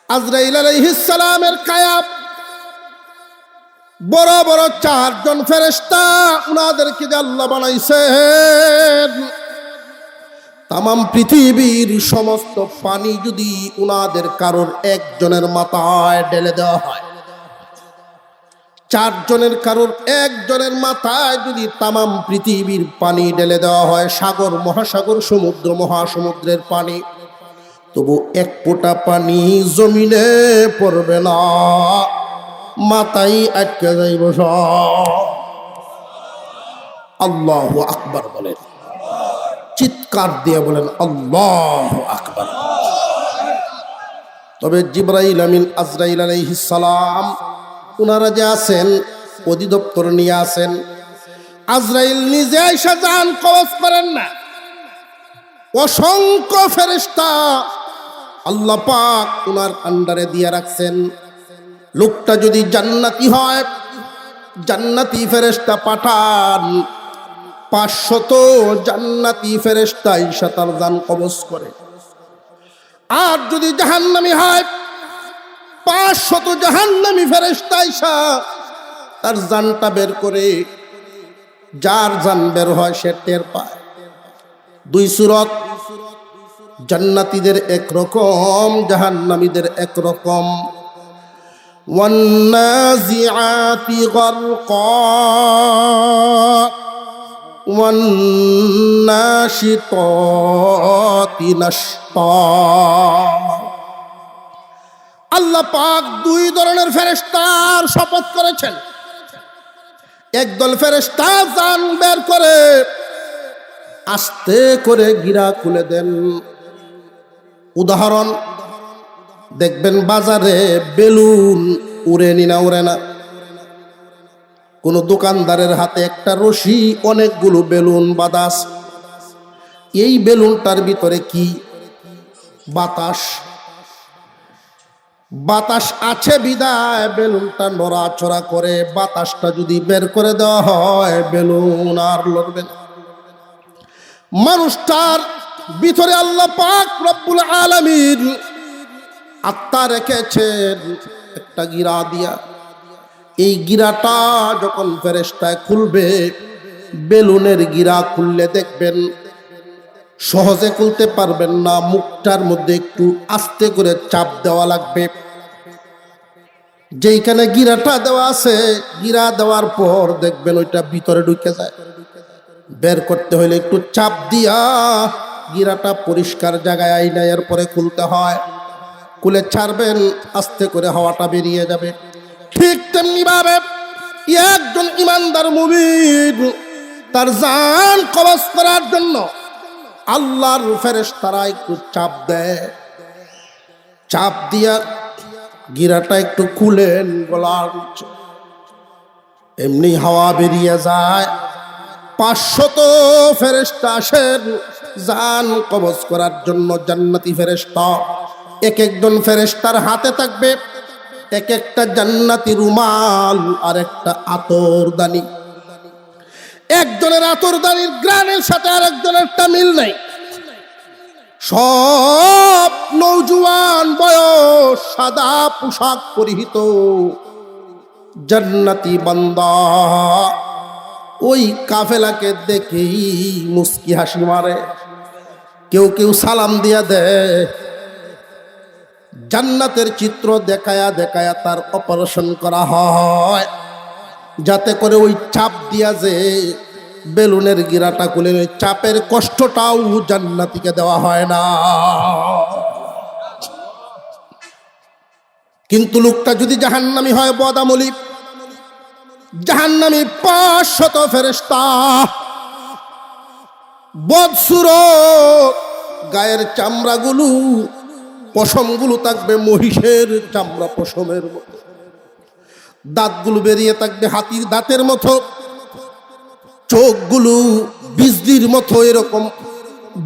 আজরাইল আলাইহিস সালামের কায়া বড় বড় চারজন ফেরেশতা, উনাদেরকে যে আল্লাহ বানাইছেন, তামাম পৃথিবীর সমস্ত পানি যদি উনাদের কারোর একজনের মাথায় ঢেলে দেওয়া হয়, চারজনের কারোর একজনের মাথায় যদি তামাম পৃথিবীর পানি ঢেলে দেওয়া হয়, সাগর মহাসাগর সমুদ্র মহাসমুদ্রের পানি, তবু এক ফোঁটা পানি জমিনে পড়বে না, মাথায় আটকে যাইব সব। আল্লাহু আকবার বলেন, চিৎকার দিয়ে বলেন আল্লাহু আকবার। তবে জিবরাইল আমিন আজরাইল আলাইহিস সালাম উনারা যে আছেন, অধিদপ্তর নিয়ে আছেন, আজরাইল নিজে আইসা জান কবজ করেন না, অসংখ্য ফেরেশতা আল্লাহ পাক উনার আন্ডারে দিয়ে রাখছেন। লোকটা যদি জান্নাতি হয়, জান্নাতি ফেরেশতা পাঠান, 500 জান্নাতি ফেরেশতা আইসা তার জান কবজ করে। আর যদি জাহান্নামী হয়, 500 জাহান্নামী ফেরেশতা আইসা তার জানটা বের করে। যার জান বের হয় সে টের পায়। দুই সূরত, জান্নাতীদের একরকম, জাহান্নামীদের একরকম। ওয়ান্নাজিআতি গারকা ওয়ান্নাশিতাতি নাশতা। আল্লাহ পাক দুই ধরনের ফেরেশতার শপথ করেছেন। একদল ফেরেশতা জান বের করে আস্তে করে গিরা খুলে দেন। উদাহরণ দেখবেন বাজারে বেলুন উড়ে না উড়ে না, কোন দোকানদারের হাতে একটা রশি, অনেকগুলো বেলুন বাঁধা আছে। এই বেলুনটার ভিতরে কি? বাতাস। বাতাস আছে বিদায় বেলুনটা নড়াচড়া করে। বাতাসটা যদি বের করে দেওয়া হয়, বেলুন আর লড়বে না। মানুষটার ভিতরে আল্লাহ পাক রব্বুল আলামিন আত্মা রেখেছেন একটা গিরা দিয়া। এই গিরাটা যখন ফেরেশতায় খুলবে, বেলুনের গিরা খুললে দেখবেন সহজে খুলতে পারবেন না, মুখটার মধ্যে একটু আস্তে করে চাপ দেওয়া লাগবে। যেইখানে গিরাটা দেওয়া আছে, গিরা দেওয়ার পর দেখবেন ওইটা ভিতরে ঢুকে যায়। বের করতে হলে একটু চাপ দিয়া গিরাটা পরিষ্কার জায়গায় আইনা এরপরে খুলতে হয়। খুলে ছাড়বেন, আস্তে করে হাওয়াটা বেরিয়ে যাবে। ঠিক তেমনি ভাবে একজন ইমানদার মুমিন তার জান কবজ করার জন্য আল্লাহর ফেরেশতারা একটু চাপ দেয়। চাপ দিয়া গিরাটা একটু খুলেন, গলার এমনি হাওয়া বেরিয়ে যায়। 500 ফেরেশতা আসেন জান কবজ করার জন্য, জান্নাতি ফেরেশতা। এক একজন ফেরেশতার হাতে থাকবে এক একটা জান্নাতি রুমাল আর একটা আতরদানি। একজনের আতরদানির গ্রানের সাথে আর একজনের মিল নাই। সব নওজোয়ান বয়স, সাদা পোশাক পরিহিত জান্নাতি বান্দা। ওই কাফেলাকে দেখেই মুস্কি হাসি মারে, কেউ কেউ সালাম দিয়া দেয়। জান্নাতের চিত্র দেখায়া দেখায়া তার অপারেশন করা হয়, যাতে করে ওই চাপ দিয়া যে বেলুনের গিরাটা খুলে, ওই চাপের কষ্টটাও জান্নাতীকে দেওয়া হয় না। কিন্তু লোকটা যদি জাহান্নামী হয়, বদামলি, জাহান্নামী 500 ফেরেশতা, বদসুরত, গায়ের চামড়াগুলো, পশমগুলো থাকবে মহিষের চামড়া পশমের মতো, দাঁতগুলো বেরিয়ে থাকবে হাতির দাঁতের মতো, চোখগুলো বিজলির মতো এরকম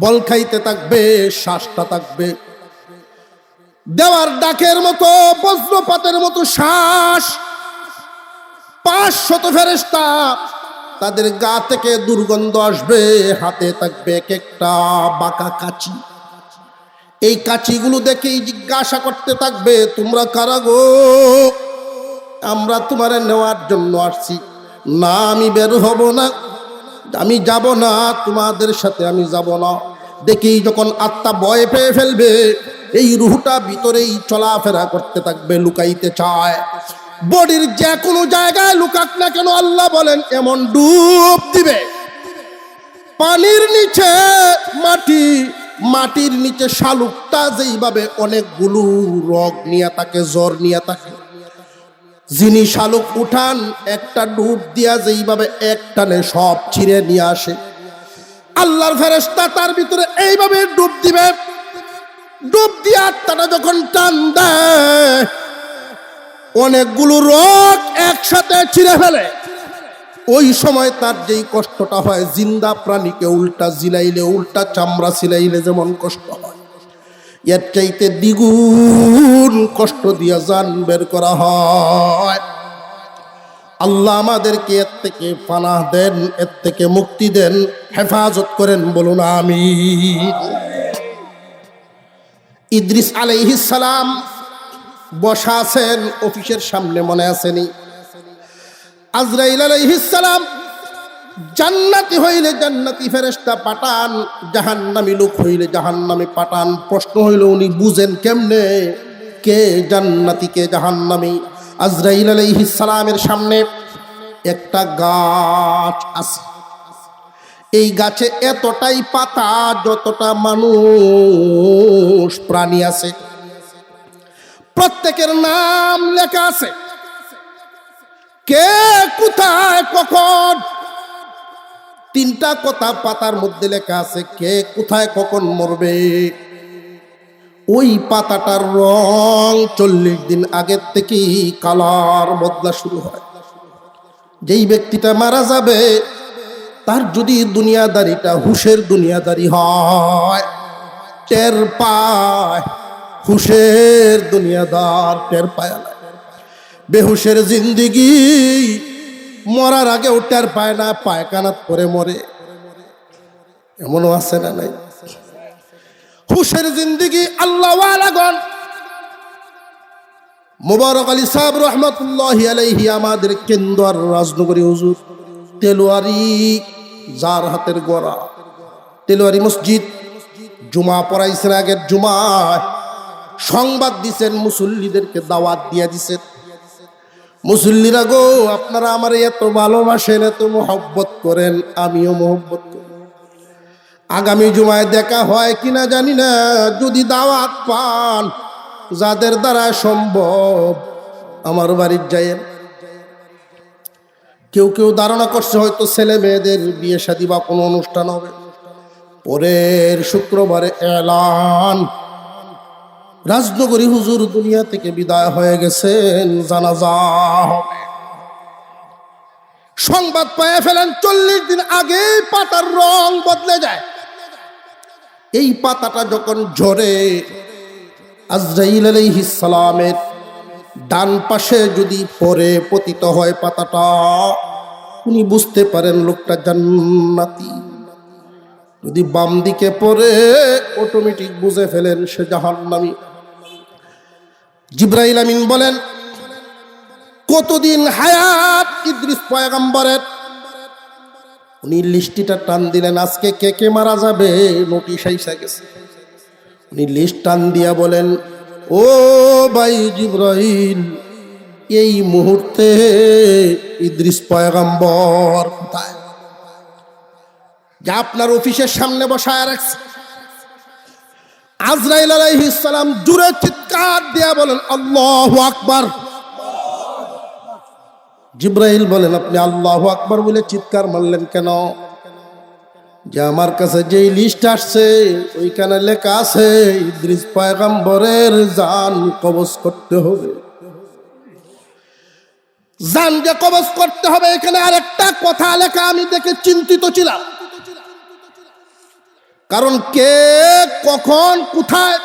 বল খাইতে থাকবে, শ্বাসটা থাকবে দেওয়ার ডাকের মতো, বজ্রপাতের মতো শ্বাস। 500 ফেরেশতা, তাদের গা থেকে দুর্গন্ধ আসবে। হাতে থাকবে এক একটা বাঁকা কাঁচি, এই কাছিগুলো দেখেই জিজ্ঞাসা করতে থাকবে, তোমরা কারা গো? আমরা তোমারে নেওয়ার জন্য আসছি। না, আমি বের হব না, আমি যাব না, তোমাদের সাথে আমি যাব না। দেখেই যখন আত্মা ভয় পেয়ে ফেলবে, এই রুহটা ভিতরেই চলাফেরা করতে থাকবে, লুকাইতে চায়। বডির যে কোনো জায়গায় লুকাক না কেন, আল্লাহ বলেন এমন ডুব দিবে। পানির নিচে মাটি, মাটির নিচে শালুকটা যেইভাবে অনেকগুলো রোগ নিয়ে থাকে, জ্বর নিয়ে থাকে, যিনি শালুক উঠান একটা ডুব দিয়া যেইভাবে এক টানে সব ছিঁড়ে নিয়ে আসে, আল্লাহর ফেরেশতা তার ভিতরে এইভাবে ডুব দিবে। ডুব দিয়ে আত্মাটা যখন টান দেয়, অনেকগুলো রোগ একসাথে ছিঁড়ে ফেলে। ওই সময় তার যেই কষ্টটা হয়, জিন্দা প্রাণীকে উল্টা জিলাইলে, উল্টা চামড়া ছিলাইলে যেমন কষ্ট হয়, এর চাইতে দ্বিগুণ কষ্ট দিয়া জান বের করা হয়। আল্লাহ আমাদেরকে এর থেকে পানাহ দেন, এর থেকে মুক্তি দেন, হেফাজত করেন, বলুন আমিন। ইদ্রিস আলাইহিস সালাম বসা আছেন অফিসের সামনে, মনে আসেনি? আজরাইল আলাইহিস সালাম জান্নাতি হইলে জান্নাতি ফেরেশতা পাঠান, জাহান্নামী লোক হইলে জাহান্নামী পাঠান। প্রশ্ন হইল উনি বুঝেন কেমনে কে জান্নাতি কে জাহান্নামী? আজরাইল আলাইহিস সালামের সামনে একটা গাছ আছে। এই গাছে এতটাই পাতা যতটা মানুষ প্রাণী আছে। প্রত্যেকের নাম লেখা আছে, কে কোথায় কখন। তিনটা কথা পাতার মধ্যে লেখা আছে, কে কোথায় কখন মরবে। ওই পাতাটার রং 40 দিন আগের থেকেই কালার বদলা শুরু হয়। যেই ব্যক্তিটা মারা যাবে, তার যদি দুনিয়াদারিটা হুশের দুনিয়াদারি হয়, টের পায়। হুশের দুনিয়াদার টের পায় না। বেহুশের জিন্দিগি মরার আগেও টের পায় না, পায়খানাত করে মরে, এমনও আছে না নাই? হুশের জিন্দিগি আল্লাহওয়ালাগণ, মুবারক আলী সাহেব রহমতুল্লাহি আলাইহি আমাদের কেন্দ্র রাজনগরী হুজুর, তেলোয়ারি যার হাতের গড়া, তেলোয়ারি মসজিদ জুমা পড়াইছেন। আগের জুমায় সংবাদ দিছেন, মুসল্লিদেরকে দাওয়াত দিয়া দিছেন, মুসল্লিরা গো, আপনারা আমার এত ভালোবাসেন, এত মোহব্বত করেন, আমিও মোহব্বত করি। আগামী জুমায় দেখা হয় কিনা জানি না, যদি দাওয়াত পান, যাদের দ্বারা সম্ভব আমার বাড়ির যায়েন। কেউ কেউ ধারণা করছে হয়তো ছেলে মেয়েদের বিয়ে শাদী বা কোনো অনুষ্ঠান হবে। পরের শুক্রবারে এলান, রাজনগরী হুজুর দুনিয়া থেকে বিদায় হয়ে গেছেন, জানাজা হবে। সংবাদ পেয়ে ফেলেন 40 দিন আগে পাতার রং বদলে যায়। এই পাতাটা যখন ঝরে, আজরাইল আলাইহিস সালামের ডান পাশে যদি পরে পতিত হয় পাতাটা, উনি বুঝতে পারেন লোকটা জান্নাতি। যদি বাম দিকে পড়ে, অটোমেটিক বুঝে ফেলেন সে জাহান্নামী। জিবরাইল আমিন বলেন, কতদিন হায়াত ইদ্রিস পয়গম্বরের? উনি লিস্টিটা টান দিলেন, আজকে কে কে মারা যাবে নোটিশ আইসা গেছে। উনি লিস্ট টান দিয়া বলেন, ও ভাই জিবরাইল, এই মুহূর্তে ইদ্রিস পয়গম্বর কোথায়? যা আপনার অফিসের সামনে বসায় রাখছে। আজরাইল আলাইহিস সালাম জোরে চিৎকার দিয়া বলেন, আল্লাহু আকবার। জিবরাইল বলেন, আপনি আল্লাহু আকবার বলে চিৎকার মারলেন কেন? যে আমার কাছে যেই লিস্ট আসছে ওইখানে লেখা আছে ইদ্রিস পয়গম্বরের জান কবজ করতে হবে। জান যে কবজ করতে হবে, এখানে আরেকটা কথা লেখা আমি দেখে চিন্তিত ছিলাম। কারণ কে কখন কোথায়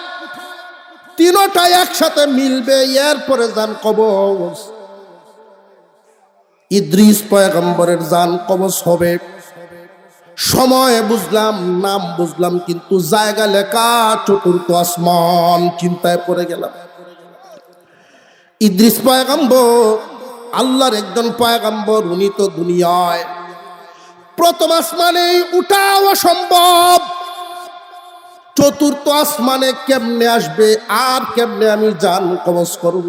তিনটাই একসাথে মিলবে, এরপরে জান কবজ। ইদ্রিস পয়গম্বরের জান কবজ হবে সময় বুঝলাম, নাম বুঝলাম, কিন্তু জায়গা লেখা চতুর্থ আসমান। চিন্তায় পড়ে গেলাম। ইদ্রিস পয়গম্বর, আল্লাহর একজন পয়গম্বর, উনি তো দুনিয়ায় প্রথম আসমানে উঠাও অসম্ভব, চতুর্থ আসমানে কেমনে আসবে আর কেমনে আমি জান কবজ করব?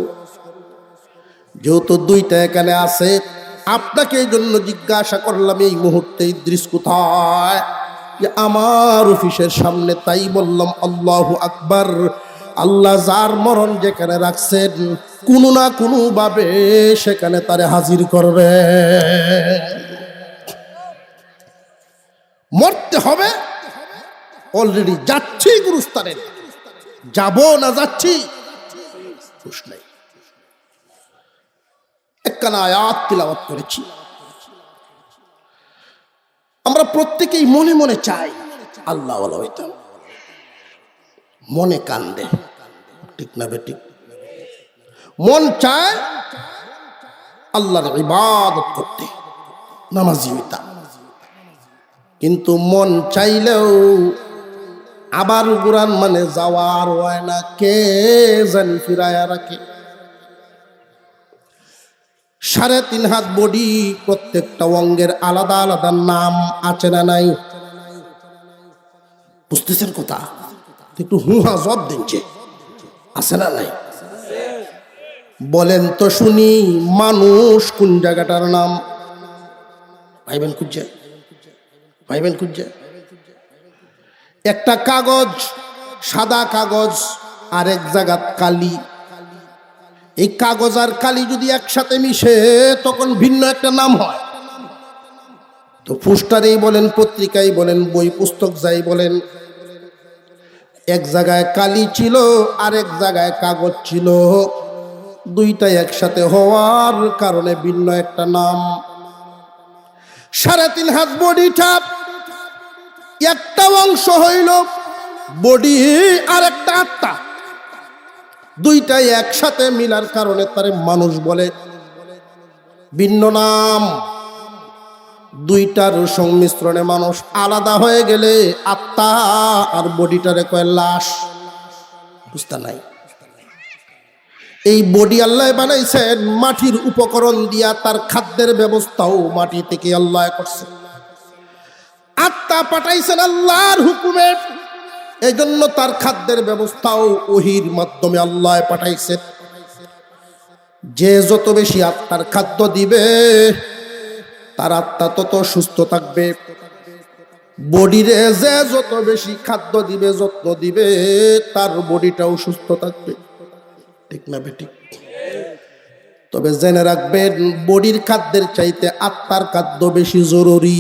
যেহেতু দুইটা এখানে আছে, আপনাকে এই জন্য জিজ্ঞাসা করলাম এই মুহূর্তে ইদ্রিস কোথায়? যে আমার অফিসের সামনে। তাই বললাম আল্লাহু আকবার। আল্লাহ যার মরণ যেখানে রাখছেন, কোনো না কোনো ভাবে সেখানে তারে হাজির করবে। মরতে হবে, অলরেডি যাচ্ছি গুরুস্থানে, যাব না যাচ্ছি হুঁশ নাই। একখানা আয়াত তিলাওয়াত করেছি। আমরা প্রত্যেকেই মনে মনে চাই আল্লাহ ওয়ালা হইতাম, মনে কান্দে, ঠিক না বেঠিক? মন চায় আল্লাহর ইবাদত করতে, নামাজি হইতাম, কিন্তু মন চাইলেও আবার কুরআন মানে যাওয়ার হয় না, কে জানি ফিরায়া রাখে। 3.5 হাত বডি, প্রত্যেকটা অঙ্গের আলাদা আলাদা নাম আছে না নাই? বুঝতেছেন কথা? একটু হুহা জব দিচ্ছে, আছে না নাই? বলেন তো শুনি, মানুষ কোন জায়গাটার নাম? ভাইবেন খুঁজছে, ভাইবেন খুঁজছে। একটা কাগজ, সাদা কাগজ, আরেক জায়গা কালি। এই কাগজ আর কালি যদি একসাথে মিশে তখন ভিন্ন একটা নাম হয়। তো পোস্টারেই বলেন, পত্রিকায় বলেন, বই পুস্তক যাই বলেন, এক জায়গায় কালি ছিল, আরেক জায়গায় কাগজ ছিল, দুইটাই একসাথে হওয়ার কারণে ভিন্ন একটা নাম। 3.5 হাত বডিটা একটা অংশ হইল বডি, আর একটা আত্মা, দুইটাই একসাথে মিলার কারণে তারে মানুষ বলে। ভিন্ন নাম, দুইটার সংমিশ্রণে মানুষ আলাদা হয়ে গেলে আত্মা আর বডিটারে কয় লাশ। বুঝতে নাই? এই বডি আল্লাহ বানাইছেন মাটির উপকরণ দিয়া, তার খাদ্যের ব্যবস্থাও মাটি থেকে আল্লাহ করছে। আত্মা পাঠাইছেন আল্লাহর হুকুমে, এই জন্য তার খাদ্যের ব্যবস্থাও ওহির মাধ্যমে আল্লাহ পাঠাইছেন। যে যত বেশি আত্মার খাদ্য দিবে, তার আত্মা তত সুস্থ থাকবে। বডিরে যে যত বেশি খাদ্য দিবে, যত্ন দিবে, তার বডিটাও সুস্থ থাকবে, ঠিক না বেঠিক? তবে জেনে রাখবেন, বডির খাদ্যের চাইতে আত্মার খাদ্য বেশি জরুরি।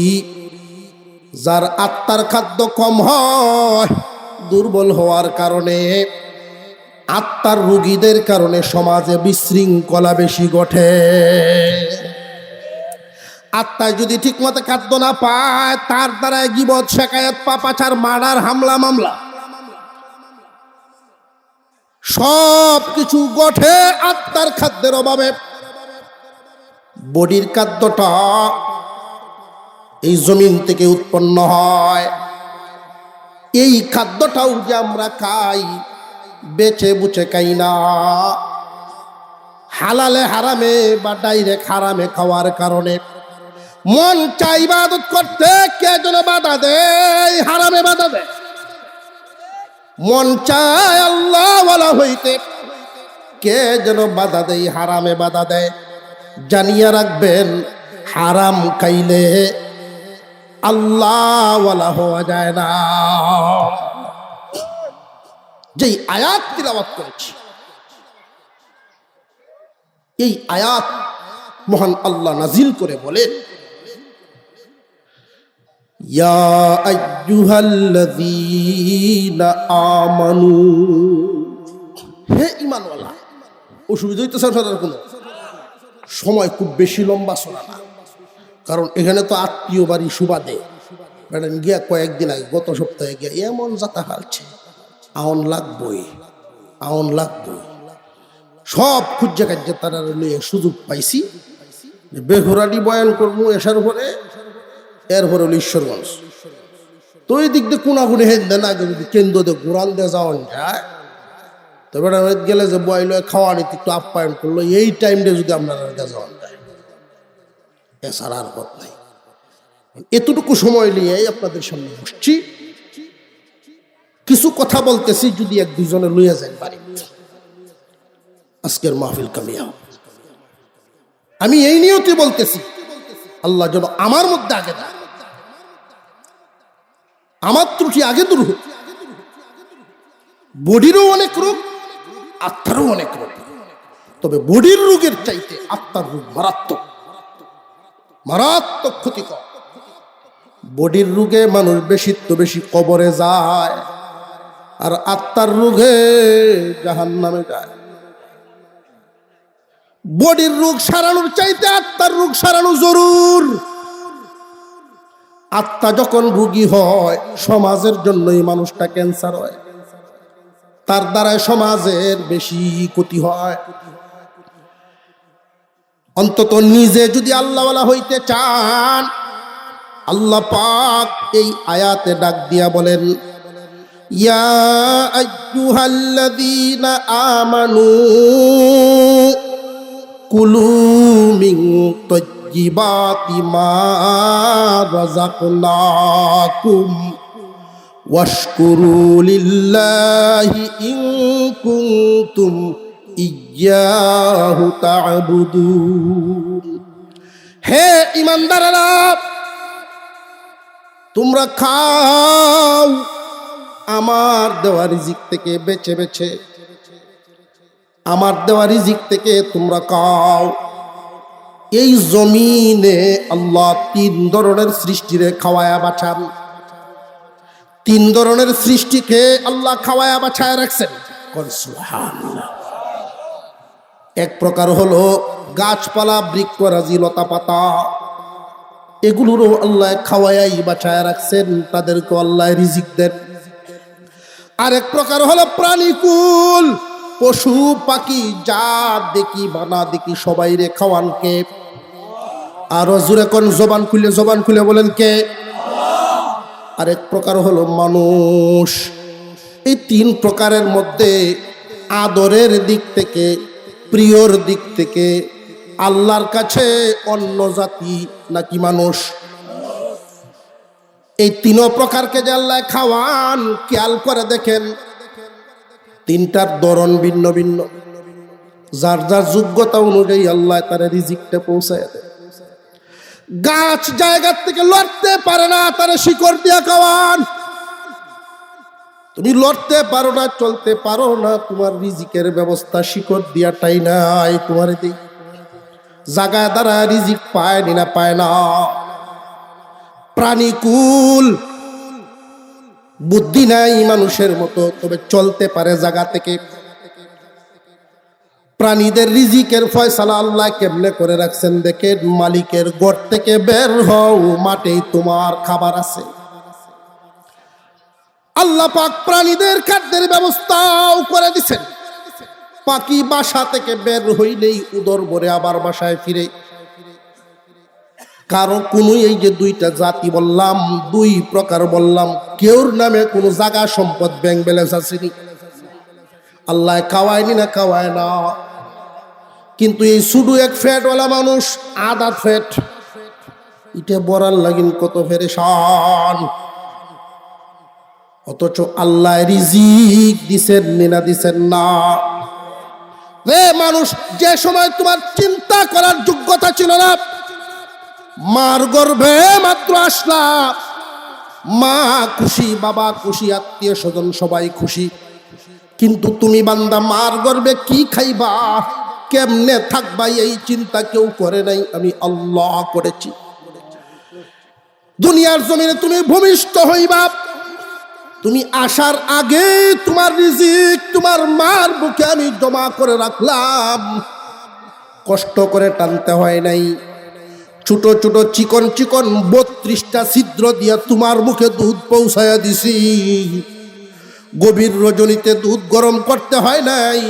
যার আত্মার খাদ্য কম হয়, দুর্বল হওয়ার কারণে, আত্মার রোগীদের কারণে সমাজে বিশৃঙ্খলা বেশি ঘটে। আত্মায় যদি ঠিক মতো খাদ্য না পায়, তার দ্বারা গীবত, শেকায়েত, পাপাচার, মার্ডার, হামলা মামলা সব কিছু ঘটে আত্মার খাদ্যের অভাবে। বডির খাদ্যটা এই জমিন থেকে উৎপন্ন হয়। এই খাদ্যটাও যে আমরা খাই, বেছে বুঝে খাই না, হালালে হারামে বা ডাইরেক্ট হারামে খাওয়ার কারণে মন চাই ইবাদত করতে, কে যেন বাধা দেয়, হারামে বাধা দেয়। মন চায় আল্লাহ ওয়ালা হইতে, কে যেন বাধা দেয়, হারামে বাধা দেয়। জানিয়া রাখবেন, হারাম খাইলে আল্লাহ ওয়ালা হওয়া যায় না। যেই আয়াত তিলাওয়াত করেছি, এই আয়াত মহান আল্লাহ নাজিল করে বলে, ইয়া আইয়ুহাল্লাযীনা আমানু, হে ঈমানওয়ালা। অসুবিধা হইতেছে আপনাদের? কোনো সময় খুব বেশি লম্বা শোনা না, কারণ এখানে তো আত্মীয় বাড়ি সুবাদে ম্যাডাম গিয়া কয়েকদিন আগে, গত সপ্তাহে গিয়া এমন যাতা হালছে, আউন লাগবই, আউন লাগবই, সব খুঁজে কাজে তারা নিয়ে সুযোগ পাইছি। বেহুরানি বয়ান করবো এসার উপরে, এরপরে হল ঈশ্বরগঞ্জ, তো এই দিক দিয়ে কোনাকুনি হেন দেন আগে যদি কেন্দ্র দিয়ে ঘুরান দিয়ে যাওয়ান যায়, তবে গেলে যে বইল খাওয়া নিতে একটু আপ্যায়ন করলো, এই টাইমটা যদি আপনারা যাওয়ান যায়, এছাড়া আর পথ নাই। এতটুকু সময় নিয়ে আপনাদের সামনে বসছি, কিছু কথা বলতেছি, যদি এক দুজনে লইয়া যান বাড়ি, আজকের মাহফিল কামিয়াব। আমি এই নিয়তে বলতেছি, আল্লাহ যেন আমার মধ্যে আগে দেয়, আমার ত্রুটি আগে দূর হোক। বডিরও অনেক রোগ, আত্মারও অনেক রোগ, তবে বডির রোগের চাইতে আত্মার রোগ মারাত্মক, মারাত্মক ক্ষতিকর। বডির রোগে মানুষ বেশি কবরে যায়, আর আত্মার রোগে জাহান্নামে যায়। বডির রোগ সারানোর চাইতে আত্মার রোগ সারানো জরুর। আত্মা যখন রোগী হয়, সমাজের জন্যই মানুষটা ক্যান্সার হয়, তার দ্বারায় সমাজের বেশি ক্ষতি হয়। অন্তত নিজে যদি আল্লাহওয়ালা হইতে চান, আল্লাহ পাক এই আয়াতে ডাক দিয়া বলেন, ইয়া আইয়ুহাল্লাযীনা আমানু কুলু মিন তাইয়্যিবাতি মা রাযাকনাকুম ওয়াশকুরু লিল্লাহি ইন কুনতুম ইয়্যাহু তা'বুদুন। হে ঈমানদারেরা, তোমরা খাও আমার দেওয়া রিজিক থেকে বেছে বেছে, আমার দেওয়া রিজিক থেকে তোমরা খাও। এই জমিনে আল্লাহ তিন ধরনের সৃষ্টিরে খাওয়ায়া বাঁচান, তিন ধরনের সৃষ্টিকে আল্লাহ খাওয়ায়া বাঁচায় রাখছেন। সুবহানাল্লাহ। এক প্রকার হলো গাছপালা, বৃক্ষরাজি, লতা পাতা, এগুলোরও আল্লাহ খাওয়ায়াই বাঁচায় রাখছেন, তাদেরকে আল্লাহ রিজিক দেন। আরেক প্রকার হলো প্রাণীকুল, পশু পাখি, যা দেখি বানা দেখি সবাই রে খাওয়ান কে? আরো জোরে কোন, জবান খুলে বলেন কে? আরেক প্রকার হলো মানুষ। এই তিন প্রকারের মধ্যে আদরের দিক থেকে, প্রিয়র দিক থেকে আল্লাহর কাছে অন্য জাতি নাকি মানুষ? এই তিন প্রকারকে যে আল্লাহ খাওয়ান, খেয়াল করে দেখেন, তিনটার ধরন ভিন্ন ভিন্ন। যার যার যোগ্যতা অনুযায়ী আল্লাহ তার রিজিকটা পৌঁছায় দেয়। গাছ জায়গার থেকে লড়তে পারে না, তার শিকড় দিয়া খাওয়ান। তুমি লড়তে পারো না, চলতে পারো না, তোমার রিজিকের ব্যবস্থা শিকড় দিয়াটাই নাই, তোমার জায়গায় দ্বারা রিজিক পায় না, পায় না। প্রাণীকুল, বুদ্ধি নাই মানুষের মতো, তবে চলতে পারে জায়গা থেকে। প্রাণীদের রিজিকের ফয়সালা আল্লাহ কেমনে করে রাখছেন দেখেন। মালিকের ঘর থেকে বের হও, মাঠেই তোমার খাবার আছে। আল্লাহ পাক প্রাণীদের খাদ্যের ব্যবস্থাও করে দিচ্ছেন। পাখি বাসা থেকে বের হইলেই উদর ভরে আবার বাসায় ফিরে। কারো কোনো, এই যে দুইটা জাতি বললাম, দুই প্রকার বললাম, কেউর নামে কোনো জায়গা সম্পদ ব্যাংক ব্যালেন্স আসেনি। আল্লাহ খাওয়ায়নি না, খাওয়ায় না। কিন্তু এই শুধু এক ফ্যাটওয়ালা মানুষ, আদা ফ্যাট, এটা বড়ার লাগিন কত পেরেশান। অথচ আল্লাহ রিজিক দিছেন না, দিছেন না। রে মানুষ, যে সময় তোমার চিন্তা করার যোগ্যতা ছিল না, মার গর্ভে মাত্র আসলা, মা খুশি, বাবা খুশি, আত্মীয় স্বজন সবাই খুশি, কিন্তু তুমি বান্দা মার গর্ভে কি খাইবা, কেমনে থাকবা, এই চিন্তা কেউ করে নাই, আমি আল্লাহ করেছি। দুনিয়ার জমিনে তুমি ভূমিষ্ঠ হইবা, তুমি আসার আগে তোমার রিজিক তোমার মার বুকে আমি জমা করে রাখলাম, কষ্ট করে টানতে হয় নাই। ছোট ছোট চিকন চিকন 32টা ছিদ্র দিয়া তোমার মুখে দুধ পৌঁছায়া দিছি। গভীর রজনীতে দুধ গরম করতে হয় নাই,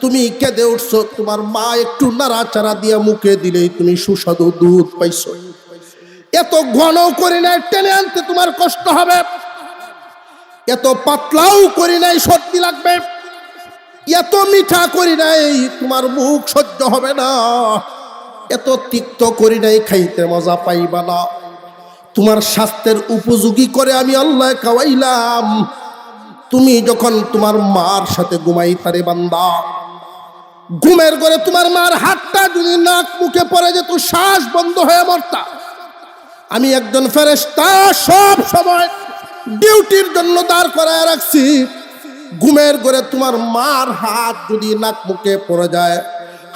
তুমি কেঁদে উঠছো, তোমার মা একটু নাড়াচাড়া দিয়া মুখে দিলেই তুমি সুস্বাদু দুধ পাইছো। এত ঘন করে না টেনে আনতে তোমার কষ্ট হবে। এত পাতলাও করি নাই সর্দি লাগবে, এত মিঠা করি নাই তোমার মুখ সহ্য হবে না, এত তিক্ত করি নাই খাইতে মজা পাইবা না। তোমার স্বাস্থ্যের উপযোগী করে আমি আল্লাহ খাওয়াইলাম। তুমি যখন তোমার মার সাথে ঘুমাইতারে বান্দা, ঘুমের ঘরে তোমার মার হাতটা যদি নাক মুখে পড়ে যেত, শ্বাস বন্ধ হয়ে মরতা। আমি একজন ফেরেশতা সব সময় ডিউটির জন্য দাঁড় করায় রাখছি। ঘুমের ঘরে তোমার মার হাত যদি নাক মুখে পড়ে যায়,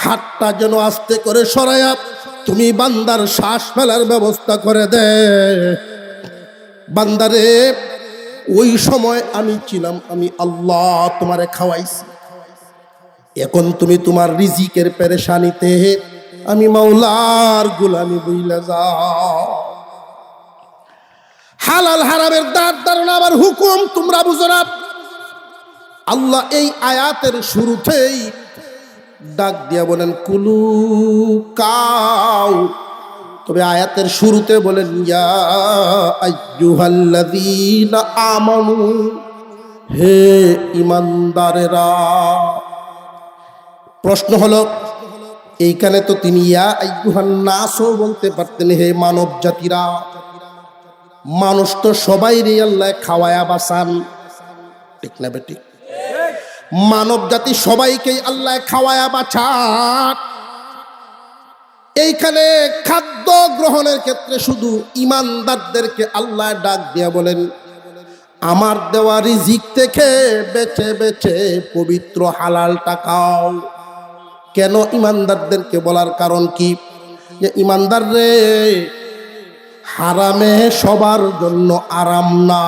হাতটা যেন আস্তে করে সরাইয়া তুমি বান্দার শ্বাস ফেলার ব্যবস্থা করে দে। বান্দারে, ওই সময় আমি ছিলাম, আমি আল্লাহ তোমারে খাওয়াইছি। এখন তুমি তোমার রিজিকের পেরেশানিতে আমি মাওলার গোলামি বইলা যাও। হালাল হারামের দাঁত ধারণা আমার হুকুম তোমরা বুঝো না। আল্লাহ এই আয়াতের শুরুতেই ডাক দিয়া বলেন কুলু কাউ, তবে আয়াতের শুরুতে বলেন ইয়া আইয়ুহাল্লাযীনা আমানু, হে ঈমানদারেরা। প্রশ্ন হলো, এইখানে তো তিনি ইয়া আইয়ুহান নাসও বলতে পারতেন, হে মানব জাতিরা। মানুষ তো সবাই রে আল্লাহ খাওয়ায়া বাঁচান, ঠিক না বেটি? মানব জাতি সবাইকেই আল্লাহ খাওয়ায়া বাঁচান। এইখানে খাদ্য গ্রহণের ক্ষেত্রে শুধু ঈমানদারদেরকে আল্লাহ ডাক দিয়া বলেন, আমার দেওয়া রিজিক থেকে বেছে বেছে পবিত্র হালালটা খাও। কেন ঈমানদারদেরকে বলার কারণ কি? যে ঈমানদার রে, হারামে সবার জন্য আরাম না।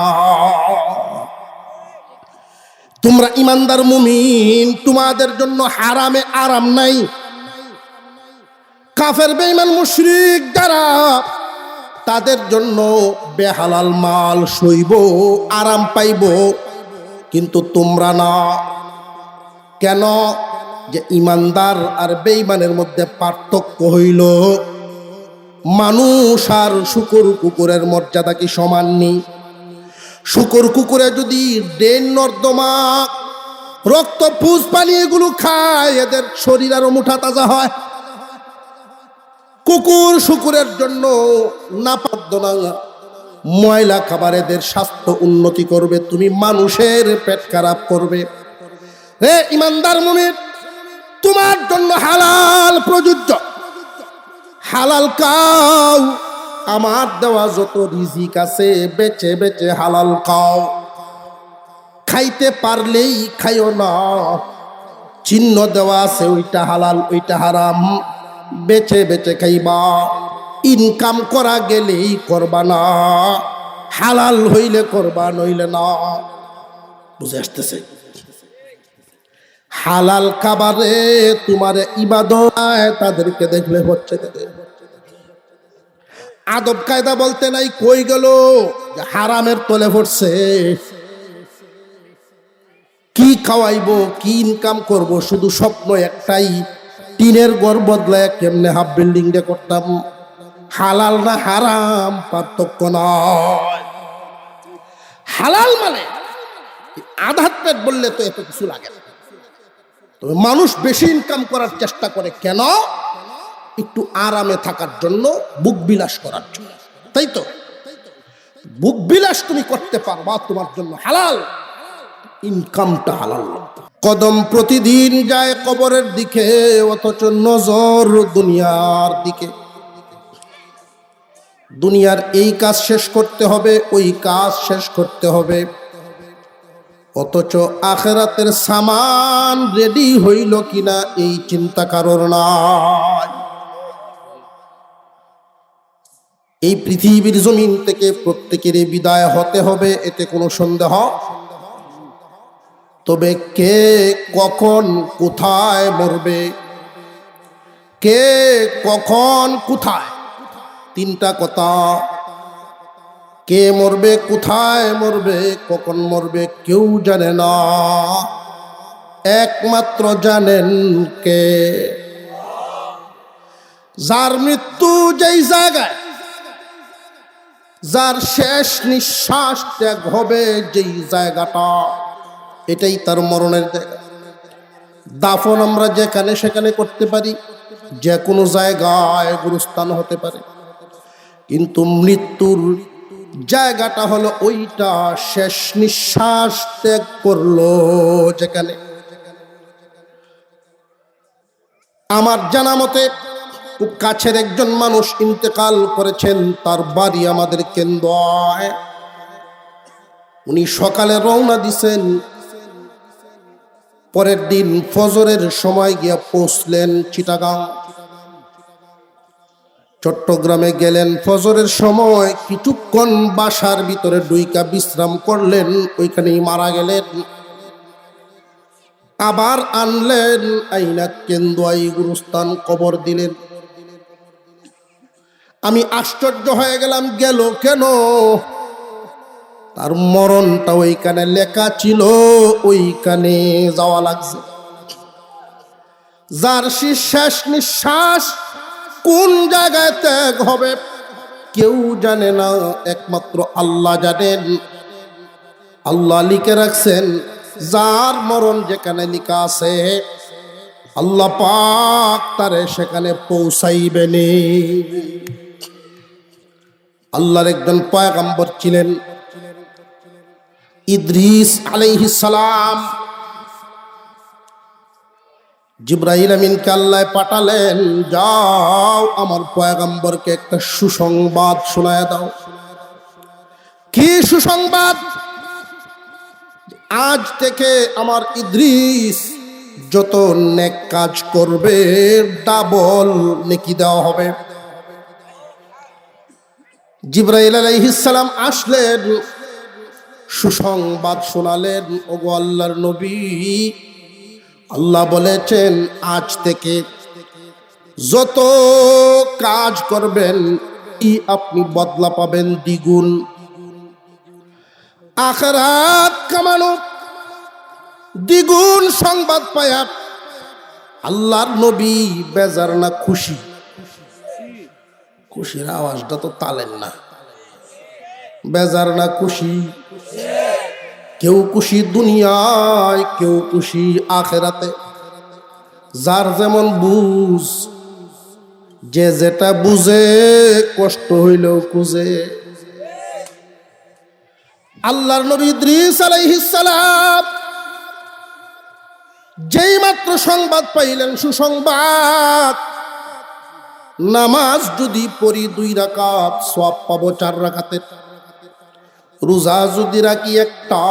তোমরা ঈমানদার মুমিন, তোমাদের জন্য হারামে আরাম নাই। কাফের বেঈমান মুশরিক যারা, তাদের জন্য বেহালাল মাল সইব, আরাম পাইব, কিন্তু তোমরা না। কেন? যে ঈমানদার আর বেঈমানের মধ্যে পার্থক্য হইল, মানুষ আর শূকর কুকুরের মর্যাদা কি সমান নেই? শূকর কুকুরে যদি ড্রেন নর্দমা রক্ত পুষ পানি এগুলো খায়, এদের শরীর আরো মুঠা তাজা হয়। কুকুর শুকুরের জন্য নাপাদ্দনা ময়লা খাবার এদের স্বাস্থ্য উন্নতি করবে, তুমি মানুষের পেট খারাপ করবে। রে ঈমানদার মুমিন, তোমার জন্য হালাল প্রযোজ্য, হালাল খাও। আমার দেওয়া যত রিজিক আছে বেচে বেচে হালাল খাও। খাইতে পারলেই খাইও না, চিহ্ন দেওয়া আছে ওইটা হালাল ওইটা হারাম, বেচে বেচে খাইবা। ইনকাম করা গেলেই করবা না, হালাল হইলে করবা, নইলে না। বুঝে আসতেছে? হালাল খাবারে তোমার ইবাদত, তাদেরকে দেখলে হচ্ছে আদব কায়দা বলতে নাই, কই গেল? হারামের তলে পড়ছে। কি খাওয়াইবো, কি ইনকাম করব, শুধু স্বপ্ন একটাই, টিনের ঘর বদলায় কেমনে হাফ বিল্ডিং ডে করতাম। হালাল না হারাম পার্থক্য নয়। হালাল মানে আধা পেট বললে তো এত কিছু লাগে না। তবে মানুষ বেশি ইনকাম করার চেষ্টা করে কেন? একটু আরামে থাকার জন্য, বুক বিলাস করার জন্য, তাই তো? বুক বিলাস তুমি করতে পারবা, তোমার জন্য হালাল, ইনকামটা হালাল। কদম প্রতিদিন যায় কবরের দিকে, অথচ নজর দুনিয়ার দিকে। দুনিয়ার এই কাজ শেষ করতে হবে, ওই কাজ শেষ করতে হবে, অথচ আখিরাতের সামান রেডি হইল কিনা এই চিন্তা কারোর নাই। এই পৃথিবীর জমিন থেকে প্রত্যেকেরই বিদায় হতে হবে, এতে কোনো সন্দেহ। তবে কে কখন কোথায় মরবে, কে কখন কোথায়, তিনটা কথা। কে মরবে, কোথায় মরবে, কখন মরবে কেউ জানে না, একমাত্র জানেন কে? যার মৃত্যু যেই জায়গায়, যার শেষ নিঃশ্বাস ত্যাগ হবে যেই জায়গাটা, এটাই তার মরণের জায়গা। দাফন আমরা যেখানে সেখানে করতে পারি, যে কোনো জায়গায় গুরুস্থান হতে পারে, কিন্তু মৃত্যুর জায়গাটা হলো ওইটা শেষ নিঃশ্বাস ত্যাগ করলো যেখানে। আমার জানা মতে খুব কাছের একজন মানুষ ইন্তেকাল করেছেন, তার বাড়ি আমাদের কেন্দ্রায়। উনি সকালে রওনা দিছেন, পরের দিন ফজরের সময় গিয়া পৌঁছলেন চিটাগাং। চট্টগ্রামে গেলেন ফজরের সময়, কিছুক্ষণ বাসার ভিতরে ডুইকা বিশ্রাম করলেন, ওইখানেই মারা গেলেন। আবার আনলেন, আইনা কেন্দুয়াই গুরুস্থান কবর দিলেন। আমি আশ্চর্য হয়ে গেলাম, গেল কেন? তার মরণটা ওইখানে লেখা ছিল, ওইখানে যাওয়া লাগছে। যার শেষ নিঃশ্বাস কোন জায়গায় ত্যাগ হবে কেউ জানে না, একমাত্র আল্লাহ জানেন। আল্লাহ লিখে রাখছেন, যার মরণ যেখানে লিখা আছে আল্লাহ পাক তারে সেখানে পৌঁছাইবেনি। আল্লাহর একজন পয়গম্বর ছিলেন ইদ্রিস আলাইহিস সালাম। জিবরাইল আমিনকে আল্লাহ পাঠালেন, যাও আমার পয়গম্বরকে একটা সুসংবাদ শোনায় দাও। কি সুসংবাদ? আজ থেকে আমার ইদ্রিস যত নেক কাজ করবে ডাবল নেকি দেওয়া হবে। জিবরাইল আলাইহিস সালাম আসলেন, সুসংবাদ শোনালেন, ওগো আল্লাহর নবী, আল্লাহ বলেছেন আজ থেকে যত কাজ করবেন আপনি বদলা পাবেন দ্বিগুণ। আখিরাত কামানো দ্বিগুণ সংবাদ পায়া আল্লাহর নবী বেজার না খুশি? খুশির আওয়াজটা তো তালেন না। বেজার না খুশি? কেউ খুশি দুনিয়ায়, কেউ খুশি আখিরাতে। যার যেমন বুঝ, যে যেটা বুঝে কষ্ট হইলেও খুঁজে। আল্লাহর নবী ইদ্রিস আলাইহিস সালাম যেই মাত্র সংবাদ পাইলেন, সুসংবাদ, নামাজ যদি পড়ি 2 রাকাত সওয়াব পাবো 4 রাকাতের। রোজা যদি রাখি একটা,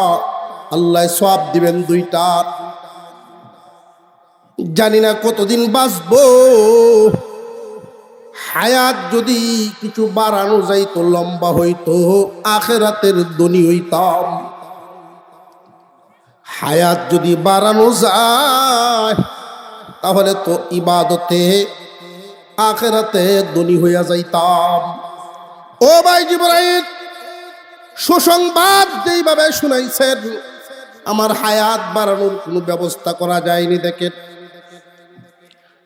আল্লাহ সওয়াব দিবেন 2টা। জানি না কতদিন বাঁচবো। হায়াত যদি কিছু বাড়ানো যাইতো, লম্বা হইতো, আখিরাতের ধনী হইতাম। হায়াত যদি বাড়ানো যায় তাহলে তো ইবাদতে আখিরাতে ধনী হইয়া যাইতাম। ও ভাই জিবরাইল, সুসংবাদ যেইভাবে শুনাইছেন, আমার হায়াত বাড়ানোর কোনো ব্যবস্থা করা যায়নি। দেখেন,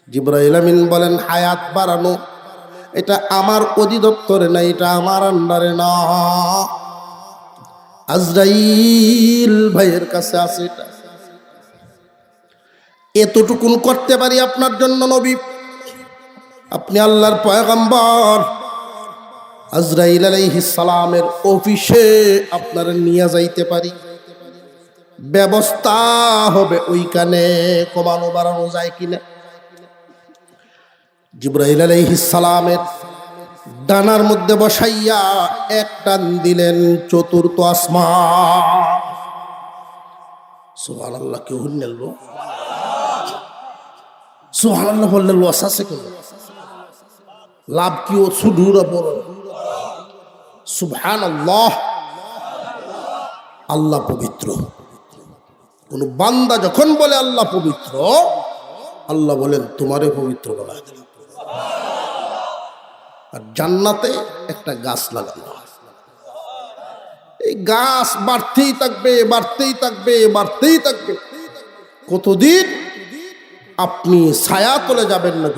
জিবরাইল আমিন বলেন, হায়াত বাড়ানো এটা আমার অধিদপ্তরে না, এটা আমার আন্ডারে না, আজরাইল ভাইয়ের কাছে আছে। এটা এতটুকুন করতে পারি আপনার জন্য নবী, আপনি আল্লাহর পয়গম্বর। আজরাইল আলাইহিস সালামের অফিসে আপনারা নিয়ে যাইতে পারি, ব্যবস্থা হবে ওইখানে কমানো বাড়ানো যায় কিনা। জিবরাইল আলাইহিস সালামের ডানার মধ্যে বসাইয়া এক টান দিলেন 4th আসমান। সুবহানাল্লাহ, কেউ নেলব সুবহানাল্লাহ বললে লস আছে কেন? লাভ কি ও সুদূর বড়? সুবহানাল্লাহ, আল্লাহ পবিত্র। কোন বান্দা যখন বলে আল্লাহ পবিত্র, আল্লাহ বলেন তোমারে পবিত্র বলা। আর জান্নাতে একটা গাছ লাগানো, এই গাছ বাড়তেই থাকবে, বাড়তেই থাকবে, বাড়তেই থাকবে। কতদিন? আপনি ছায়া তলে যাবেন না,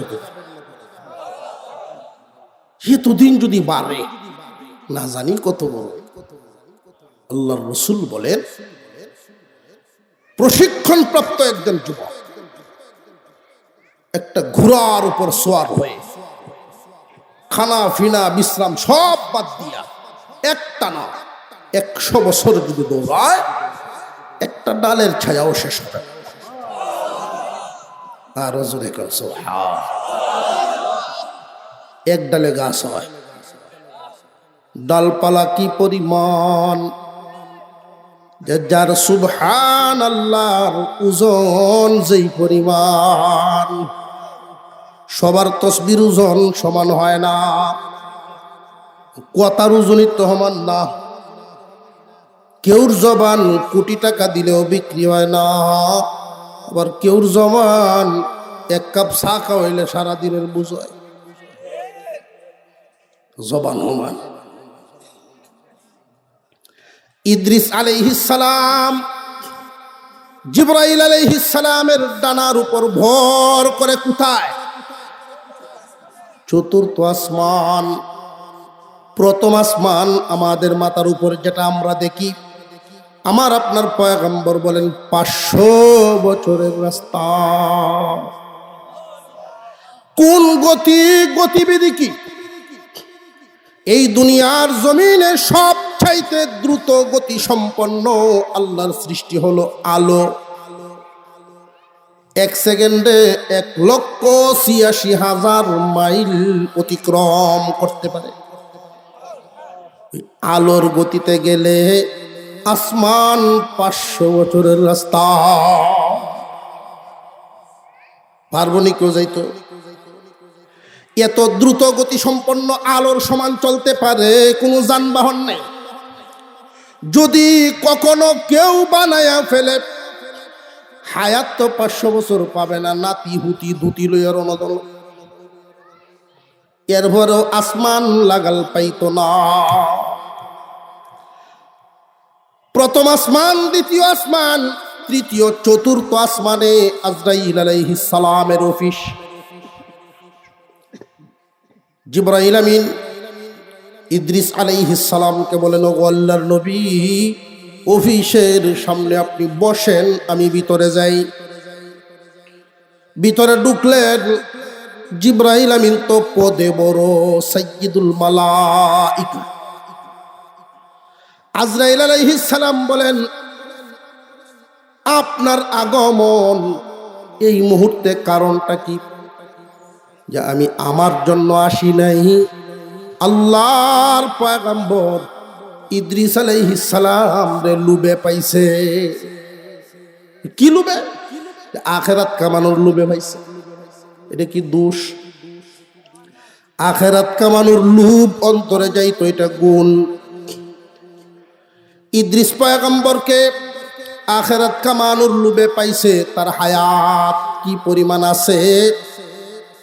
এতদিন যদি বাড়ে, না জানি কত বড়। আল্লাহর রাসূল বলেন, প্রশিক্ষণপ্রাপ্ত একজন যুবক একটা ঘোড়ার উপর সওয়ার হয়ে খানা ফিনা বিশ্রাম সব বাদ দিয়া একটানা 100 বছর যদি দৌড়ায়, একটা ডালের ছায়াও শেষ হবে না। আর জোরে কর সুবহান। এক ডালে গাছ হয়, ডালপালা কি পরিমাণ, যার সুবহান আল্লাহর ওজন যেই পরিমাণ। সবার তসবির ওজন সমান হয় না, কথার ওজনই তো সমান না। কেউর জবান কোটি টাকা দিলেও বিক্রি হয় না, আবার কেউর জবান 1 কাপ চা খাওয়াইলে সারাদিনের বুঝায়। জবান সমান। ইদ্রিস আলাইহিস সালাম জিবরাইল আলাইহিস সালামের ডানার উপর ভর করে কোথায়? চতুর্থ আসমান। প্রথম আসমান আমাদের মাথার উপর যেটা আমরা দেখি, আমার আপনার পয়গম্বর বলেন 500 বছরের রাস্তা। কোন গতিবিধি কি? এই দুনিয়ার জমিনে সবচাইতে দ্রুত গতি সম্পন্ন আল্লাহর সৃষ্টি হলো আলো। 1 সেকেন্ডে 1,86,000 মাইল অতিক্রম করতে পারে। আলোর গতিতে গেলে আসমান 500 বছরের রাস্তা। পারবনি কেউ যাইতো? এত দ্রুত গতি সম্পন্ন আলোর সমান চলতে পারে কোনো যানবাহন নেই। যদি কখনো কেউ বানায়া ফেলে, হায়াত তো 500 বছর পাবে না, নাতি হুতি ধুতি লইয়া রণদল। এরপরেও আসমান লাগাল পাইতো না। প্রথম আসমান, দ্বিতীয় আসমান, তৃতীয় চতুর্থ আসমানে আজরাইল আলাইহিস সালামের অফিস। জিবরাইল আমিন ইদ্রিস আলাইহিস সালামকে বলেন, ও আল্লাহর নবী, অফিসের সামনে আপনি বসেন, আমি ভিতরে যাই। ভিতরে ঢুকলেন। জিবরাইল আমিন তো পদে বড়, সাইয়্যিদুল মালাইকা। আজরাইল আলাইহিস সালাম বলেন, আপনার আগমন এই মুহূর্তে কারণটা কি? যে আমি আমার জন্য আসি নাই, আল্লাহর পয়গম্বর ইদ্রিস আলাইহিস সালাম রে লুবে পাইছে। কি লুবে? আখিরাত কামানোর লুবে পাইছে। এটা কি দোষ? আখিরাত কামানোর লুব অন্তরে যাইতো, এটা গুণ। ইদ্রিস পয়গম্বরকে আখিরাত কামানোর লুবে পাইছে। তার হায়াত কি পরিমাণ আছে,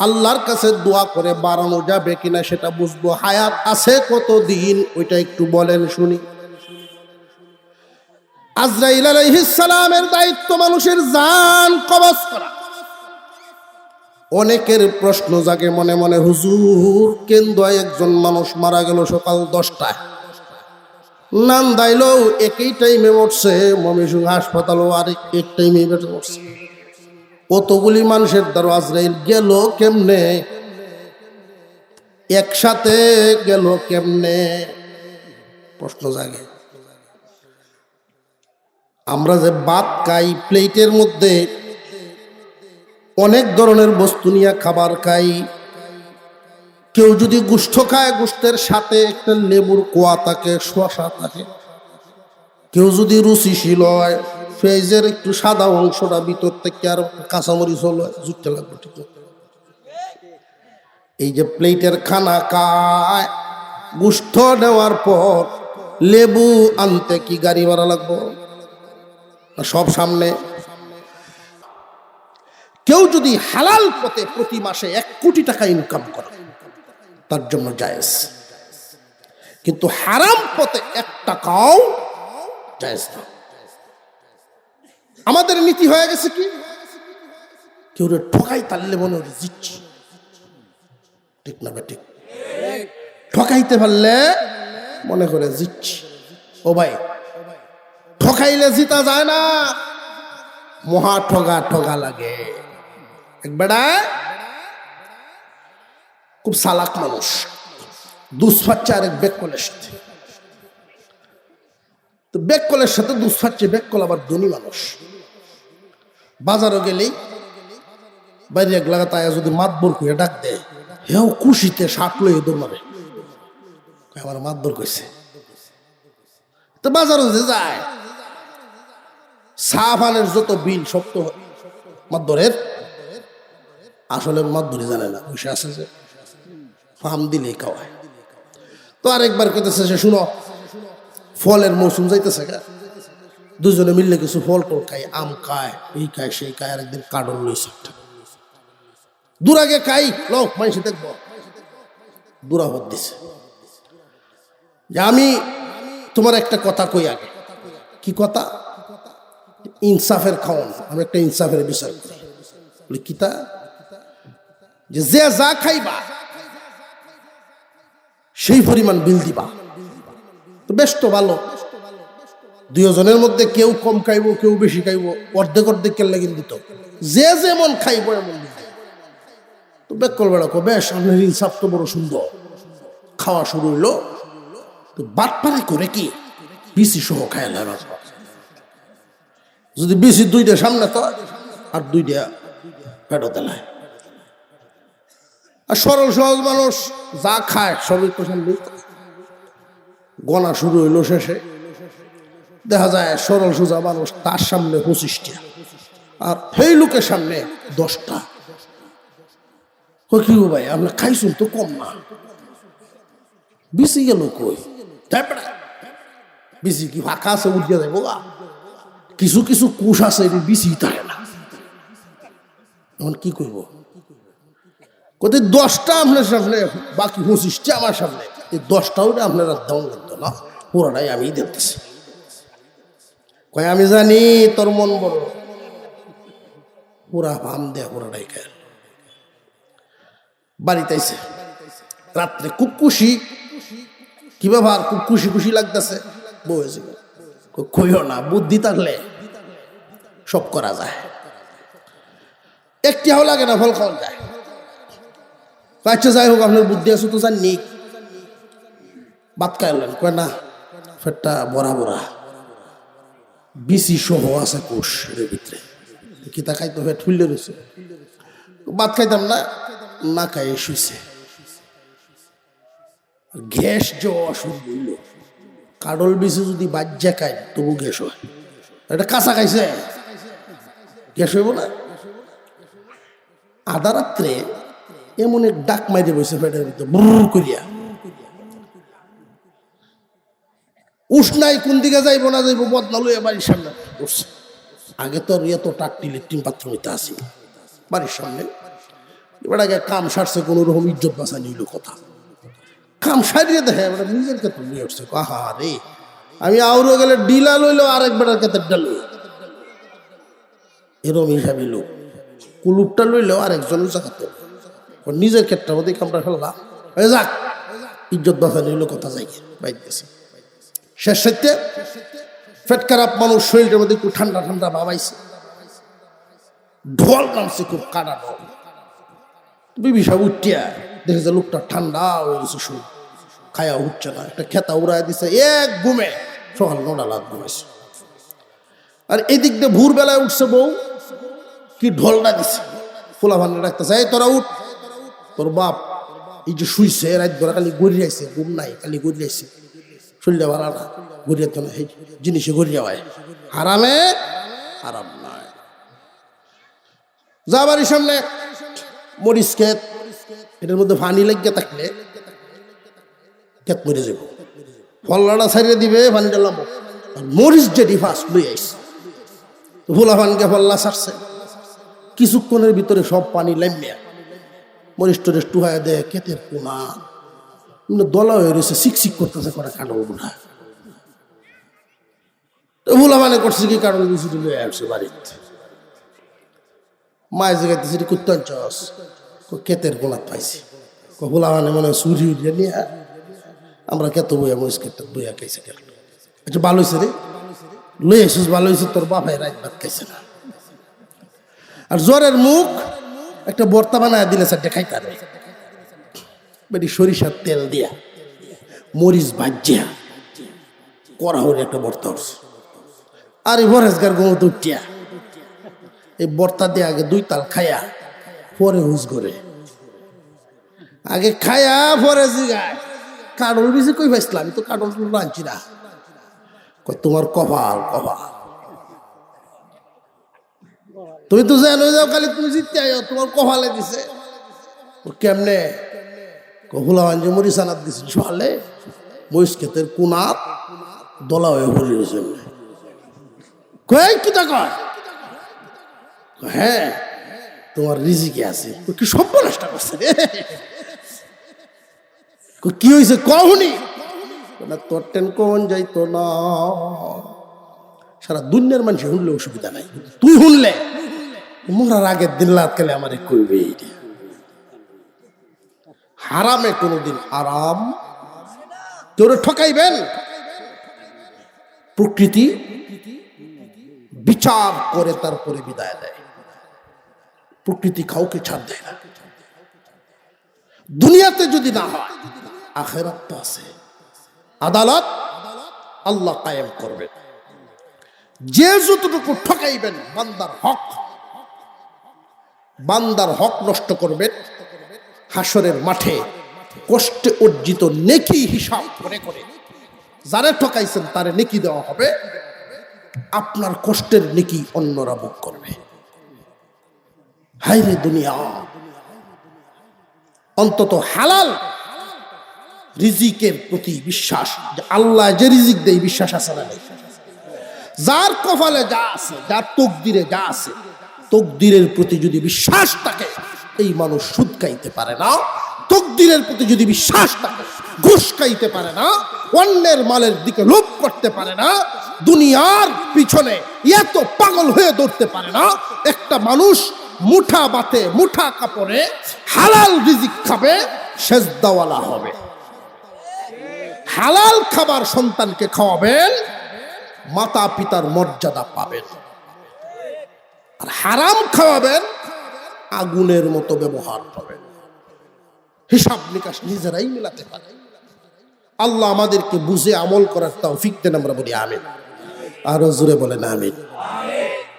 আল্লাহর কাছে দোয়া করে বাড়ানো যাবে কিনা সেটা বুঝবো। হায়াত আছে কতদিন ওইটা একটু বলেন শুনি। আজরাইল আলাইহিস সালামের দায়িত্ব মানুষের জান কবজ করা। অনেকের প্রশ্ন জাগে মনে মনে, হুজুর কেন্দ্র একজন মানুষ মারা গেল সকাল 10টায়, নাম দাইলেও একই টাইমে মরছে, ময়মনসিংহ হাসপাতালও আর এক টাইমে মরছে। কতগুলি মানুষের দ্বারা আজরাইল গেল কেমনে, একসাথে গেল কেমনে, প্রশ্ন জাগে। আমরা যে ভাত খাই, প্লেটের মধ্যে অনেক ধরনের বস্তু নিয়ে খাবার খাই। কেউ যদি গোশত খায়, গোশতের সাথে একটা লেবুর কোয়া থাকে, শসা থাকে। কেউ যদি রুচিশীল হয়, পেঁয়াজের একটু সাদা অংশটা ভিতর থেকে আর কাঁচামরিচ হলো জুটতে লাগবে। ঠিক এই যে প্লেটের খানা খায়, গোশত নেওয়ার পর লেবু আনতে কি গাড়ি ভাড়া লাগবো? সব সামনে। কেউ যদি হালাল পথে প্রতি মাসে 1 কোটি টাকা ইনকাম করে, তার জন্য জায়েজ। কিন্তু হারাম পথে 1 টাকাও জায়েজ না। আমাদের নীতি হয়ে গেছে কি, কেউ ঠকাই তাহলে মনে হচ্ছে জিতছি। ঠিক না? ঠিক। ঠকাইতে পারলে মনে করে জিতছি। ও ভাই, ঠকাইলে জিতা যায় না, মহা ঠগা ঠগা লাগে। এক বেড়া খুব চালাক মানুষ, দুষ্পাচ্ছে আরেক বেককলের সাথে। তো বেককলের সাথে দুষ্পাচ্ছে, বেককল আবার ধনী মানুষ। বাজারও গেলেই বাইরে এক লাগা তাই যদি মাতবর করে ডাক দেয়, হেও খুশিতে শাক লইয়ে দৌড় মারে, আমার মাতবর কইছে। তো বাজারও যে যায়, সাফানের যত বিল সব তো মাতবরের, আসলে মাতবরি জানে না, পয়সা আছে যে ফার্ম দিলেই খাওয়ায়। তো আরেকবার কইতেছে সে, শুনো ফলের মৌসুম যাইতেছে গা, দুজনে মিললে কিছু ফল টল খাই, আম খায়, এই খায় সেই খায়। আর একদিন কার্ডন লইছে একটা, দূর আগে খাই লো মানুষ দেখবো, দূরাপদ দিছে যে আমি তোমার একটা কথা কই আগে। কি কথা? ইনসাফের খাওয়ান, আমি একটা ইনসাফের বিচার করি। বলি কিতা? যে যা খাইবা সেই পরিমাণ বিল দিবা। তো বেশ তো ভালো, দুজনের মধ্যে কেউ কম খাইবো কেউ বেশি খাইবো, অর্ধেক অর্ধেক কেলে কিন্তু দিত, যে যেমন খাইবো এমন দিত। তো বেকল বেড়া কো, বেশ আপনার ইনসাফ তো বড় সুন্দর। খাওয়া শুরু হইলো, তো বাটপাড়ি করে কি বিসি সহ খায় না, যদি বিসি দুইটা সামনে তো আর দুইটা পেটো দেলায়। আর সরল সহজ মানুষ যা খায় সবই তো সামনে। গণা শুরু হইলো, শেষে দেখা যায় সরল সোজা মানুষ, তার সামনে 25টা আর সেই লোকের সামনে 10টা। কি ভাই আপনি খাইছুন তো কম না, বিসি গেল কই? বিসি কি ফাঁকা আছে উঠিয়া যাবো? কিছু কিছু কুশ আছে বিসি থাকে না। এখন কি করব? কোথায় 10টা আপনার সামনে, বাকি 25টা আমার সামনে, এই 10টাও আপনারা দেওয়া লাগতো না, পুরাটাই আমি দেখতেছি। কয় আমি জানি তোর মন বড়, পুরা ভাম দেয়া পুরাটাই খায়। বাড়িতে আইছে রাত্রে, খুব খুশি। কি ব্যাপার? খুব খুশি খুশি লাগতেছে। বউয়েছে কইও না, বুদ্ধি থাকলে সব করা যায়, একটিও লাগে না, ফল খাওয়া যায়। আচ্ছা যাই হোক, আপনার বুদ্ধি আছে তো জানি, ভাত খাইলেন? কয় না, ফেটটা বড়া বড়া বিসি সহ আছে কোষ এর ভিতরে, কিতা খাইতো ফেট ফুললে রয়েছে। ভাত খাইতাম না, না খাই শুইছে। গ্যাস যাওয়া শুরু হইল। কাডল বিসি যদি বাজ্যা খায় তবু গ্যাস হয়, এটা কাঁচা খাইছে গ্যাস হইব না। আধা রাত্রে এমন এক ডাক মাইরে বসে ফেটের ভিতরে বুর করিয়া, উষ্ণাই কোন দিকে যাইব না যাইব বদনা লইয়া বাড়ির সামনে বসছে। আগে তো এত টাকটি লেট্রিন পাত্র হইতে আসি বাড়ির সামনে। এবার আগে কাম সারছে, কোন রকম ইজ্জত বাঁচা নিল কথা। কাম সারিয়ে দেখে এবার নিজের ক্ষেত্রে নিয়ে উঠছে, আহা রে আমি আউরো গেলে ডিলা লইলো আরেক বেটার ক্ষেত্রে ডাল এরম হিসাবে লোক, কুলুপটা লইলেও আরেকজন জাগাতে নিজের ক্ষেত্রে মধ্যে কামটা ফেললাম, যাক ইজ্জত বাঁচা নিল কথা যাই বাইতেছে। শেষ সাথে ফেট খারাপ মানুষ, শরীরের মধ্যে একটু ঠান্ডা ঠান্ডা ভাবাইছে, ঢল নামছে খুব কাটা ঢল। বিবি সব উঠিয়া দেখেছে লোকটা ঠান্ডা হয়ে গেছে, শরীর খায়া উঠছে না, একটা খেতা উড়াই দিছে এক ঘুমে, সকাল 9টা লাখ ঘুমাইছে। আর এদিক দিয়ে ভোরবেলায় উঠছে বউ, কি ঢলটা দিছে, ফোলা ভান্ডা ডাকতেছে, এই তোরা উঠ, তোর বাপ এই যে শুইছে রাত ধরা খালি গড়ি আইছে, ঘুম নাই খালি গড়ি আইছে, শরীরটা ভালো না, গড়িয়া তো না, এই জিনিসে গড়িয়া হয়, হারামে আরাম নাই। যা বাড়ির সামনে মরিচ ক্ষেত, এটার মধ্যে পানি লাগিয়ে থাকলে ক্ষেত মরে যাব, ফল্লাটা ছাড়িয়ে দিবে, পানিটা লাভ। আর মরিচ যেটি ফার্স্ট লই আইস, ভোলা পানকে ফল্লা ছাড়ছে, কিছুক্ষণের ভিতরে সব পানি লামিয়া মরিচ টরিচ টুহায় দেয়, ক্ষেতের কোনা দলা হয়ে রয়েছে, শিকশিক করতেছে করে কাঠল গুলা। ভোলা মানে করছে কি, কারণ বিছুটি লয়ে আসছে বাড়িতে, মায়ের জায়গাতে সেটি কুত্তন চস ক্ষেতের গোলাপ পাইছি। ভোলা মানে মনে হয় চুরি উড়িয়ে নিয়ে আমরা কত বইয়া মস্কিট বইয়া খাইছে কেন? আচ্ছা ভালো হয়েছে রে, লই আসিস ভালো হয়েছে, তোর বাপাই রাত ভাত খাইছে না। আর জ্বরের মুখ একটা ভর্তা বানায় দিলে স্যার খাইতে পারে বেটি, সরিষার তেল দিয়া মরিচ ভাজিয়া করা হলে একটা ভর্তা হচ্ছে। আর এই বরেজগার গোমত উঠিয়া এই ভর্তা দিয়ে আগে 2 তাল খায়া পরে হুজ করে, আগে খায়া পরে জিগায় কাডল বেশি কই পাইছিলাম, আমি তো কাডল রাঁধছি না। তোমার কপাল কপাল, তুমি তো জানো যাও খালি তুমি জিততে আইও, তোমার কপালে দিছে। কেমনে কহুলাওয়ান যে মরিচ আনাত দিছে সকালে, মরিচ ক্ষেতের কোনাত দলা হয়ে ভরি হয়েছে। কই কিটা কয়? হ্যাঁ তোমার রিজিকে আছে। কি সব নষ্ট করছে রে, কি হয়েছে কহুনি না? তোর টেন কোন যাইতো না, সারা দুনিয়ার মানুষ শুনলে অসুবিধা নাই, তুই শুনলে মরার আগের দিন রাত খেলে আমার কইবে। হারামে কোনোদিন আরাম, তোরে ঠকাইবেন। প্রকৃতি বিচার করে তারপরে বিদায় দেয়, প্রকৃতি কাউকে ছাড় দেয় না। দুনিয়াতে যদি না হয় আখিরাত তো আছে, আদালত আল্লাহ কায়েম করবেন। যে যতটুকু ঠকাইবেন, বান্দার হক নষ্ট করবেন, হাসরের মাঠে কষ্টে অর্জিত নেকি হিসাব করে করে যারা ঠকাইছেন তারে নেকি দেওয়া হবে, আপনার কষ্টের নেকি অন্যরা ভোগ করবে। হায় রে দুনিয়া, অন্তত হালাল রিজিকের প্রতি বিশ্বাস, আল্লাহ যে রিজিক দেয় বিশ্বাস আছে না? যার কপালে যা আছে, যার তকদিরে যা আছে, তকদিরের প্রতি যদি বিশ্বাস থাকে, এই মানুষ সুদ খাইতে পারে না। তকদিরের প্রতি যদি বিশ্বাস থাকে, ঘুষ খাইতে পারে না, অন্যের মালের দিকে লোভ করতে পারে না, দুনিয়ার পিছনে এত পাগল হয়ে দৌড়তে পারে না। একটা মানুষ মুঠা বাতে মুঠা কাপড়ে হালাল রিজিক খাবে, সেজদাওয়ালা হবে। হালাল খাবার সন্তানকে খাওয়াবেন, মাতা পিতার মর্যাদা পাবেন। আর হারাম খাওয়াবেন, আগুনের মতো ব্যবহার পাবেন। হিসাব নিকাশ নিজেরাই মিলাতে পারে। আল্লাহ আমাদেরকে বুঝে আমল করার তৌফিক দেন, আমরা বলি আমিন। আরো জোরে বলেন আমিন।